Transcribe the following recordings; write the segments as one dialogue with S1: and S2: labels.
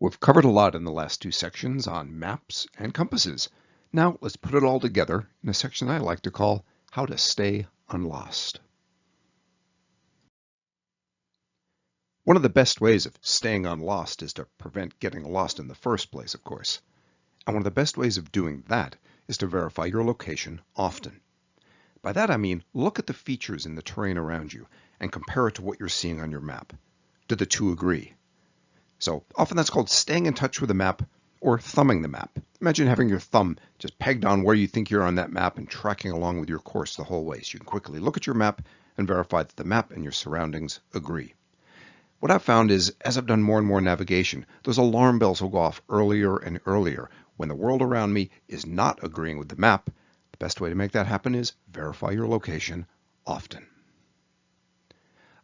S1: We've covered a lot in the last two sections on maps and compasses. Now let's put it all together in a section I like to call How to Stay Unlost. One of the best ways of staying unlost is to prevent getting lost in the first place, of course. And one of the best ways of doing that is to verify your location often. By that I mean look at the features in the terrain around you and compare it to what you're seeing on your map. Do the two agree? So often that's called staying in touch with the map or thumbing the map. Imagine having your thumb just pegged on where you think you're on that map and tracking along with your course the whole way. So you can quickly look at your map and verify that the map and your surroundings agree. What I've found is, as I've done more and more navigation, those alarm bells will go off earlier and earlier when the world around me is not agreeing with the map. The best way to make that happen is verify your location often.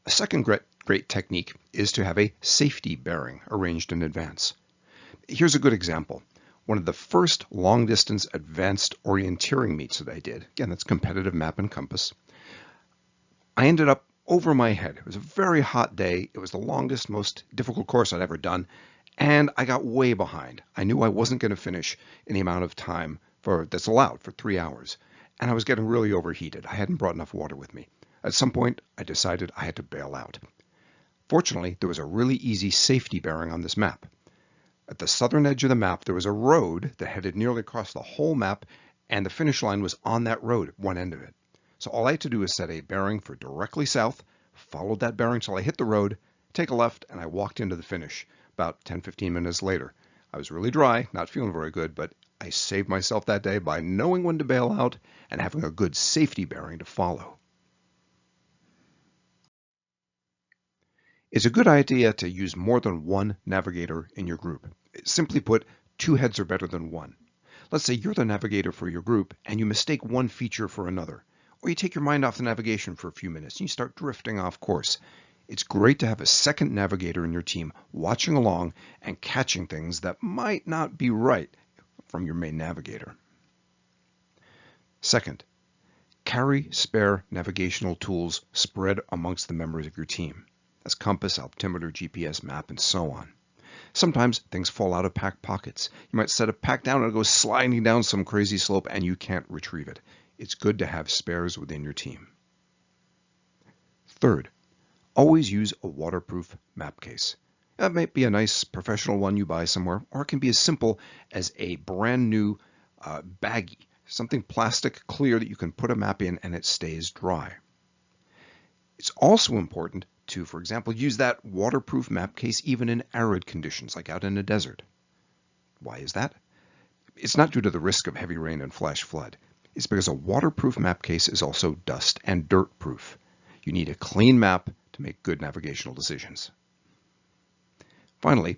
S1: A second great technique is to have a safety bearing arranged in advance. Here's a good example. One of the first long-distance advanced orienteering meets that I did, again, that's competitive map and compass, I ended up over my head. It was a very hot day. It was the longest, most difficult course I'd ever done, and I got way behind. I knew I wasn't going to finish in the amount of time that's allowed for 3 hours, and I was getting really overheated. I hadn't brought enough water with me. At some point, I decided I had to bail out. Fortunately, there was a really easy safety bearing on this map. At the southern edge of the map, there was a road that headed nearly across the whole map, and the finish line was on that road at one end of it. So all I had to do was set a bearing for directly south, followed that bearing till I hit the road, take a left, and I walked into the finish about 10-15 minutes later. I was really dry, not feeling very good, but I saved myself that day by knowing when to bail out and having a good safety bearing to follow. It's a good idea to use more than one navigator in your group. Simply put, 2 heads are better than 1. Let's say you're the navigator for your group and you mistake one feature for another, or you take your mind off the navigation for a few minutes and you start drifting off course. It's great to have a second navigator in your team watching along and catching things that might not be right from your main navigator. Second, carry spare navigational tools spread amongst the members of your team. That's compass, altimeter, GPS, map, and so on. Sometimes things fall out of pack pockets. You might set a pack down and it goes sliding down some crazy slope and you can't retrieve it. It's good to have spares within your team. Third, always use a waterproof map case. That might be a nice professional one you buy somewhere, or it can be as simple as a brand new baggie, something plastic clear that you can put a map in and it stays dry. It's also important to, for example, use that waterproof map case even in arid conditions, like out in a desert. Why is that? It's not due to the risk of heavy rain and flash flood. It's because a waterproof map case is also dust and dirt proof. You need a clean map to make good navigational decisions. Finally,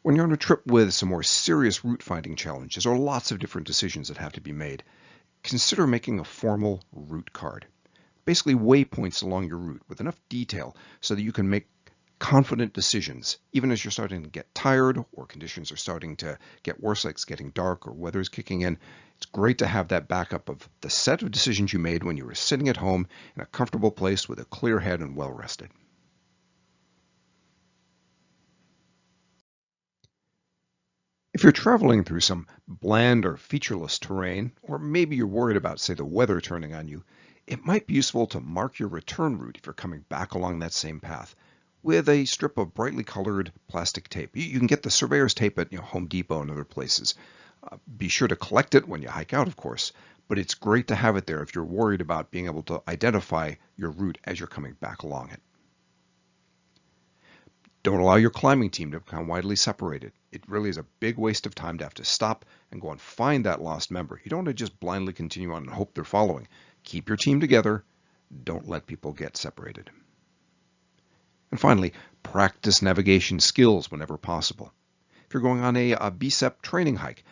S1: when you're on a trip with some more serious route finding challenges or lots of different decisions that have to be made, consider making a formal route card. Basically waypoints along your route with enough detail so that you can make confident decisions, even as you're starting to get tired or conditions are starting to get worse, like it's getting dark or weather's kicking in. It's great to have that backup of the set of decisions you made when you were sitting at home in a comfortable place with a clear head and well rested. If you're traveling through some bland or featureless terrain, or maybe you're worried about, say, the weather turning on you, it might be useful to mark your return route if you're coming back along that same path with a strip of brightly colored plastic tape. You can get the surveyor's tape at Home Depot and other places. Be sure to collect it when you hike out, of course, but it's great to have it there if you're worried about being able to identify your route as you're coming back along it. Don't allow your climbing team to become widely separated. It really is a big waste of time to have to stop and go and find that lost member. You don't want to just blindly continue on and hope they're following. Keep your team together. Don't let people get separated. And finally, practice navigation skills whenever possible. If you're going on a BCEP training hike,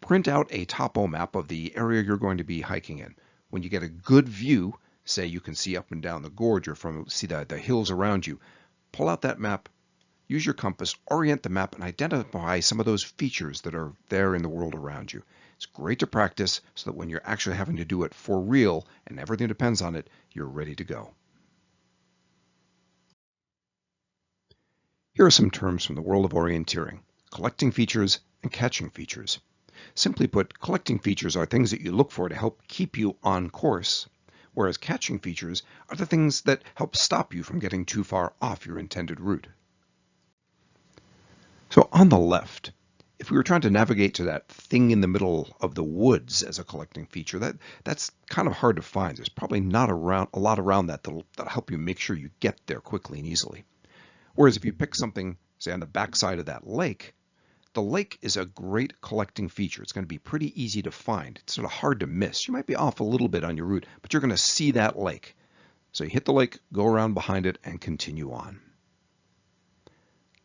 S1: print out a topo map of the area you're going to be hiking in. When you get a good view, say you can see up and down the gorge or see the hills around you, pull out that map, use your compass, orient the map, and identify some of those features that are there in the world around you. It's great to practice so that when you're actually having to do it for real and everything depends on it, you're ready to go. Here are some terms from the world of orienteering. collecting features and catching features. Simply put, collecting features are things that you look for to help keep you on course, whereas catching features are the things that help stop you from getting too far off your intended route. So on the left, if we were trying to navigate to that thing in the middle of the woods as a collecting feature, that's kind of hard to find. There's probably not a lot around that that'll help you make sure you get there quickly and easily. Whereas if you pick something, say on the backside of that lake, the lake is a great collecting feature. It's going to be pretty easy to find. It's sort of hard to miss. You might be off a little bit on your route, but you're going to see that lake. So you hit the lake, go around behind it, and continue on.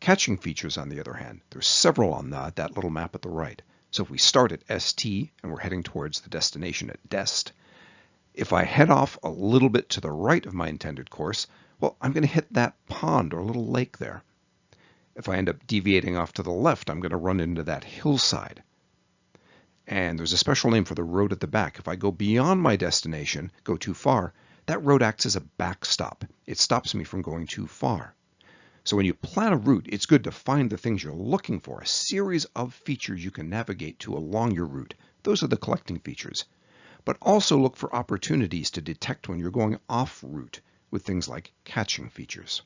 S1: Catching features, on the other hand, there's several on that little map at the right. So if we start at ST and we're heading towards the destination at DEST, if I head off a little bit to the right of my intended course, well, I'm going to hit that pond or little lake there. If I end up deviating off to the left, I'm going to run into that hillside. And there's a special name for the road at the back. If I go beyond my destination, go too far, that road acts as a backstop. It stops me from going too far. So when you plan a route, it's good to find the things you're looking for, a series of features you can navigate to along your route. Those are the collecting features. But also look for opportunities to detect when you're going off route with things like catching features.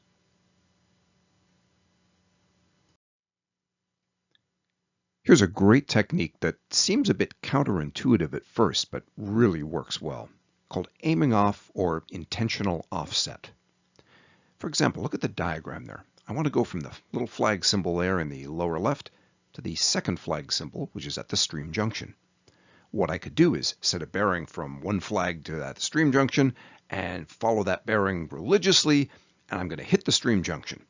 S1: Here's a great technique that seems a bit counterintuitive at first, but really works well, called aiming off or intentional offset. For example, look at the diagram there. I want to go from the little flag symbol there in the lower left to the second flag symbol, which is at the stream junction. What I could do is set a bearing from one flag to that stream junction and follow that bearing religiously, and I'm going to hit the stream junction.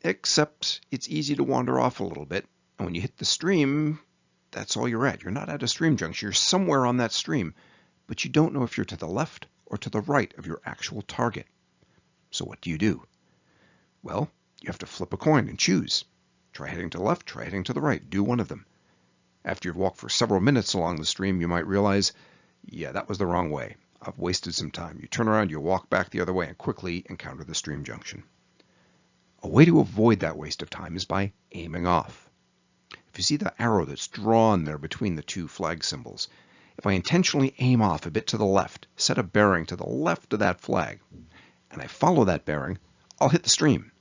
S1: Except it's easy to wander off a little bit, and when you hit the stream, that's all you're at. You're not at a stream junction. You're somewhere on that stream, but you don't know if you're to the left or to the right of your actual target. So what do? Well, you have to flip a coin and choose. Try heading to the left, try heading to the right. Do one of them. After you've walked for several minutes along the stream, you might realize, yeah, that was the wrong way. I've wasted some time. You turn around, you walk back the other way, and quickly encounter the stream junction. A way to avoid that waste of time is by aiming off. If you see the arrow that's drawn there between the two flag symbols, if I intentionally aim off a bit to the left, set a bearing to the left of that flag, and I follow that bearing, I'll hit the stream.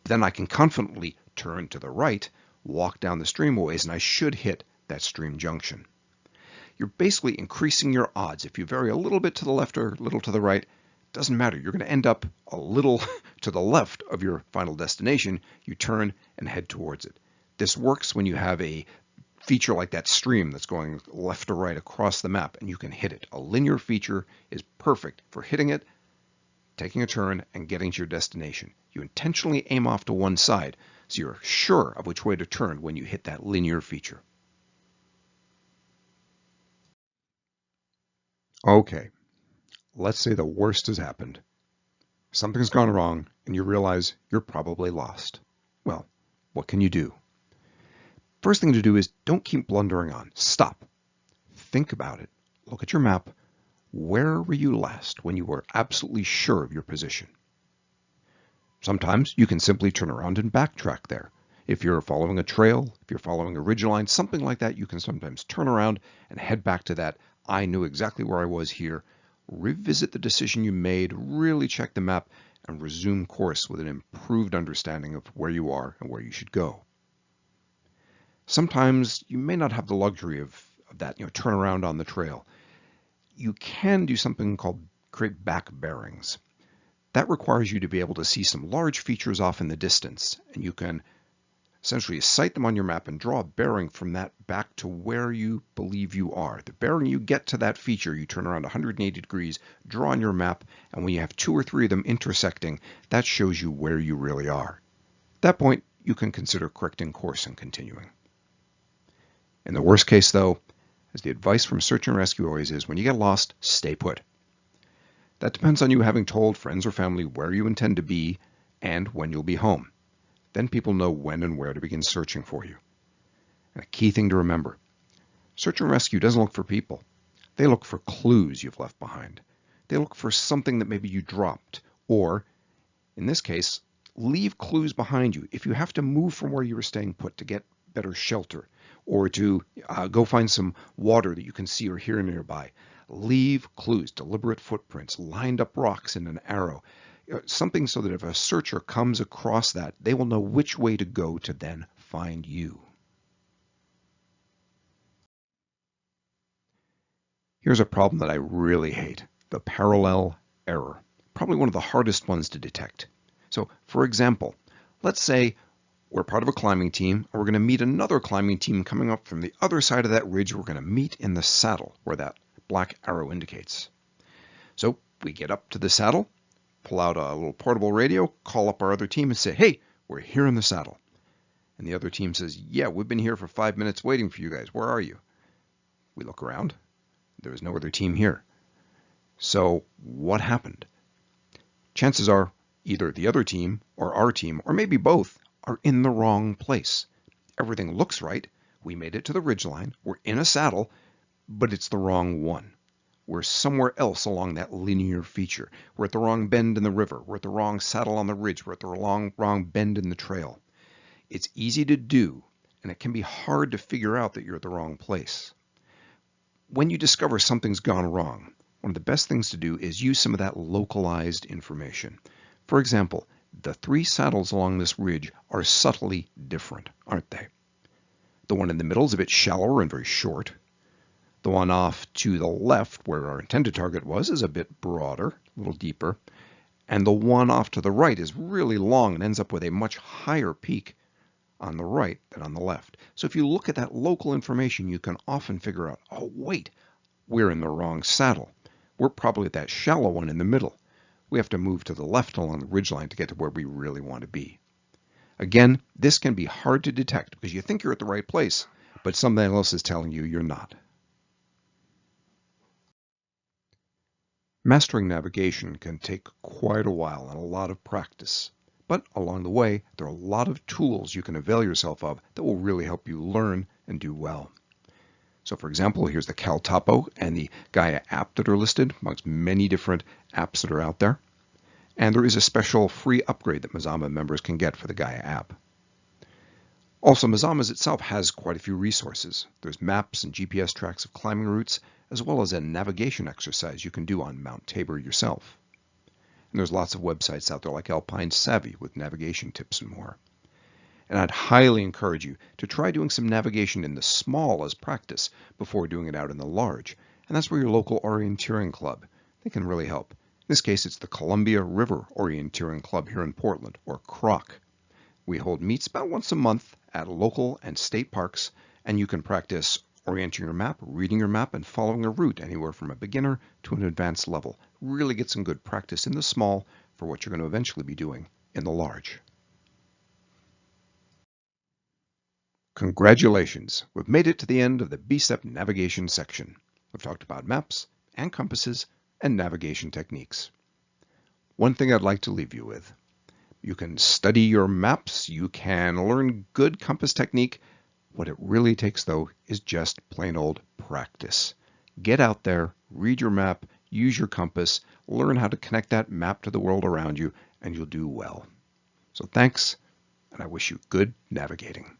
S1: But then I can confidently turn to the right, walk down the stream a ways, and I should hit that stream junction. You're basically increasing your odds. If you vary a little bit to the left or a little to the right, it doesn't matter. You're going to end up a little to the left of your final destination. You turn and head towards it. This works when you have a feature like that stream that's going left or right across the map, and you can hit it. A linear feature is perfect for hitting it, taking a turn, and getting to your destination. You intentionally aim off to one side, so you're sure of which way to turn when you hit that linear feature. Okay, let's say the worst has happened. Something's gone wrong, and you realize you're probably lost. Well, what can you do? First thing to do is don't keep blundering on. Stop. Think about it. Look at your map. Where were you last when you were absolutely sure of your position? Sometimes you can simply turn around and backtrack there. If you're following a trail, if you're following a ridgeline, something like that, you can sometimes turn around and head back to that, I knew exactly where I was here, revisit the decision you made, really check the map, and resume course with an improved understanding of where you are and where you should go. Sometimes you may not have the luxury of that, turn around on the trail. You can do something called create back bearings. That requires you to be able to see some large features off in the distance, and you can essentially sight them on your map and draw a bearing from that back to where you believe you are. The bearing you get to that feature, you turn around 180 degrees, draw on your map, and when you have 2 or 3 of them intersecting, that shows you where you really are. At that point, you can consider correcting course and continuing. In the worst case, though, as the advice from search and rescue always is, when you get lost, stay put. That depends on you having told friends or family where you intend to be and when you'll be home. Then people know when and where to begin searching for you. And a key thing to remember, search and rescue doesn't look for people. They look for clues you've left behind. They look for something that maybe you dropped, or, in this case, Leave clues behind you if you have to move from where you were staying put to get better shelter or to go find some water that you can see or hear nearby. Leave clues, deliberate footprints, lined up rocks in an arrow, something so that if a searcher comes across that, they will know which way to go to then find you. Here's a problem that I really hate, the parallel error. Probably one of the hardest ones to detect. So, for example, let's say we're part of a climbing team, and we're going to meet another climbing team coming up from the other side of that ridge. We're going to meet in the saddle where that black arrow indicates. So we get up to the saddle, pull out a little portable radio, call up our other team and say, hey, we're here in the saddle. And the other team says, yeah, we've been here for 5 minutes waiting for you guys. Where are you? We look around. There is no other team here. So what happened? Chances are either the other team or our team, or maybe both, are in the wrong place. Everything looks right. We made it to the ridgeline. We're in a saddle, but it's the wrong one. We're somewhere else along that linear feature. We're at the wrong bend in the river. We're at the wrong saddle on the ridge. We're at the wrong bend in the trail. It's easy to do, and it can be hard to figure out that you're at the wrong place. When you discover something's gone wrong, one of the best things to do is use some of that localized information. For example, the 3 saddles along this ridge are subtly different, aren't they? The one in the middle is a bit shallower and very short. The one off to the left, where our intended target was, is a bit broader, a little deeper. And the one off to the right is really long and ends up with a much higher peak on the right than on the left. So if you look at that local information, you can often figure out, oh, wait, we're in the wrong saddle. We're probably at that shallow one in the middle. We have to move to the left along the ridgeline to get to where we really want to be. Again, this can be hard to detect because you think you're at the right place, but something else is telling you you're not. Mastering navigation can take quite a while and a lot of practice. But along the way, there are a lot of tools you can avail yourself of that will really help you learn and do well. So for example, here's the CalTopo and the Gaia app that are listed amongst many different apps that are out there. And there is a special free upgrade that Mazama members can get for the Gaia app. Also, Mazama's itself has quite a few resources. There's maps and GPS tracks of climbing routes, as well as a navigation exercise you can do on Mount Tabor yourself. And there's lots of websites out there like Alpine Savvy with navigation tips and more. And I'd highly encourage you to try doing some navigation in the small as practice before doing it out in the large. And that's where your local orienteering club, they can really help. In this case, it's the Columbia River Orienteering Club here in Portland, or CROC. We hold meets about once a month at local and state parks, and you can practice orienting your map, reading your map, and following a route anywhere from a beginner to an advanced level. Really get some good practice in the small for what you're going to eventually be doing in the large. Congratulations! We've made it to the end of the BCEP navigation section. We've talked about maps and compasses and navigation techniques. One thing I'd like to leave you with. You can study your maps, you can learn good compass technique. What it really takes, though, is just plain old practice. Get out there, read your map, use your compass, learn how to connect that map to the world around you, and you'll do well. So thanks, and I wish you good navigating.